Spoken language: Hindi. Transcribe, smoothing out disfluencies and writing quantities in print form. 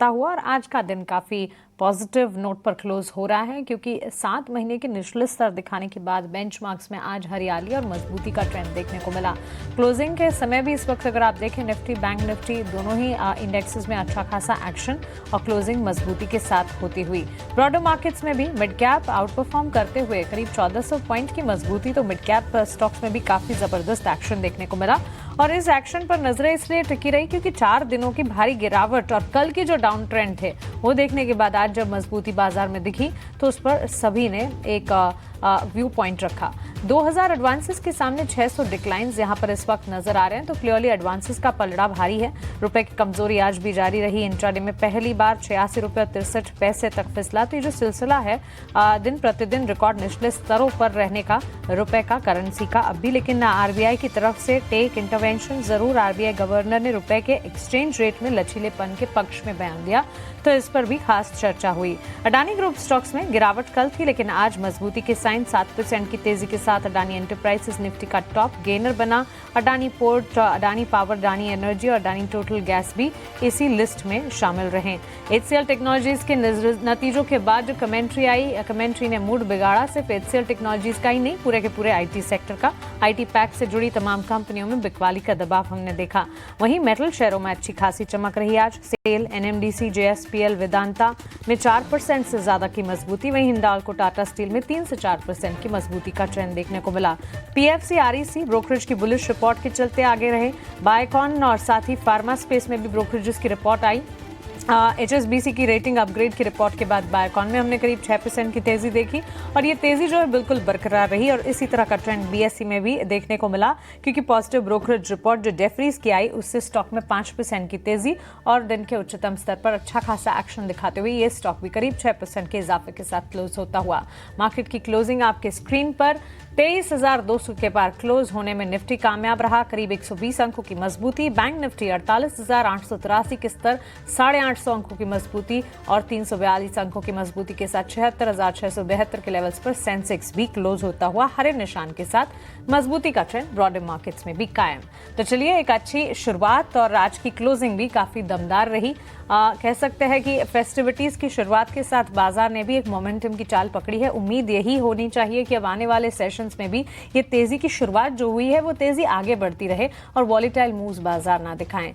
हुआ और आज का दिन काफी पॉजिटिव नोट पर क्लोज हो रहा है क्योंकि 7 महीने के निचले स्तर दिखाने के बाद बेंचमार्क्स में आज हरियाली और मजबूती का ट्रेंड देखने को मिला। क्लोजिंग के समय भी इस वक्त अगर आप देखें निफ्टी बैंक निफ्टी दोनों ही इंडेक्सेस में अच्छा खासा एक्शन और क्लोजिंग मजबूती के साथ होती हुई। ब्रॉडर मार्केट्स में भी मिड कैप आउट परफॉर्म करते हुए करीब 1400 पॉइंट की मजबूती, तो मिड कैप स्टॉक्स में भी काफी जबरदस्त एक्शन देखने को मिला और इस एक्शन पर नजरें इसलिए टिकी रही क्योंकि 4 दिनों की भारी गिरावट और कल की जो डाउन ट्रेंड थे वो देखने के बाद आज जब मजबूती बाजार में दिखी तो उस पर सभी ने एक व्यू पॉइंट रखा। 2000 एडवांसेस के सामने 600 डिक्लाइंस यहां पर इस वक्त नजर आ रहे हैं, तो क्लियरली एडवांसेस का पलड़ा भारी है। रुपए की कमजोरी आज भी जारी रही। इंट्राडे में पहली बार 86 रुपये 63 पैसे तक फिसला, तो ये जो सिलसिला है दिन प्रतिदिन रिकॉर्ड निचले स्तरों पर रहने का रुपए का करेंसी का अब भी, लेकिन आरबीआई की तरफ से टेक इंटरवेंशन जरूर। आरबीआई गवर्नर ने रुपए के एक्सचेंज रेट में लचीलेपन के पक्ष में बयान दिया, तो इस पर भी खास चर्चा हुई। अडानी ग्रुप स्टॉक्स में गिरावट कल थी लेकिन आज मजबूती के साइन। 7% की तेजी के साथ अडानी एंटरप्राइजेस निफ्टी का टॉप गेनर बना। Adani port, Adani power, Adani energy और अडानी टोटल गैस भी इसी लिस्ट में शामिल रहे। एचसीएल टेक्नोलॉजीज के नतीजों के बाद जो कमेंट्री ने मूड बिगाड़ा। सिर्फ एचसीएल टेक्नोलॉजीज का ही नहीं, पूरे के पूरे आईटी सेक्टर का। आईटी पैक से जुड़ी तमाम कंपनियों में बिकवाली का दबाव हमने देखा। वहीं मेटल शेयरों में अच्छी खासी चमक रही आज। सेल, एनएमडीसी, जेएसपीएल, वेदांता में 4% से ज्यादा की मजबूती। वहीं हिंडाल्को, टाटा स्टील में 3 से 4% की मजबूती का ट्रेंड देखने को मिला। पीएफसी, आरईसी ब्रोकरेज की बुलिश रिपोर्ट के चलते आगे रहे। बायोकॉन और साथ ही फार्मा स्पेस में भी ब्रोकरेजेस की रिपोर्ट आई। एचएसबीसी की रेटिंग अपग्रेड की रिपोर्ट के बाद बायोकॉन में हमने करीब 6% की तेजी देखी और ये तेजी जो है बिल्कुल बरकरार रही और इसी तरह का ट्रेंड बीएसई में भी देखने को मिला क्योंकि पॉजिटिव ब्रोकरेज रिपोर्ट जो डेफरीज की आई उससे स्टॉक में 5% की तेजी और दिन के उच्चतम स्तर पर अच्छा खासा एक्शन दिखाते हुए ये स्टॉक भी करीब 6% के इजाफे के साथ क्लोज होता हुआ। मार्केट की क्लोजिंग आपके स्क्रीन पर 23,200 के पार क्लोज होने में निफ्टी कामयाब रहा, करीब 120 अंकों की मजबूती। बैंक निफ्टी 48,883 के स्तर 850 अंकों की मजबूती और 342 अंकों की मजबूती के साथ 76,672 के लेवल्स पर सेंसेक्स भी क्लोज होता हुआ हरे निशान के साथ मजबूती का ट्रेंड ब्रॉडर मार्केट्स में भी कायम। तो चलिए एक अच्छी शुरुआत और आज की क्लोजिंग भी काफी दमदार रही। कह सकते हैं कि फेस्टिविटीज की शुरुआत के साथ बाजार ने भी एक मोमेंटम की चाल पकड़ी है। उम्मीद यही होनी चाहिए कि अब आने वाले सेशंस में भी ये तेजी की शुरुआत जो हुई है वो तेजी आगे बढ़ती रहे और वॉलेटाइल मूव्स बाजार ना दिखाएं।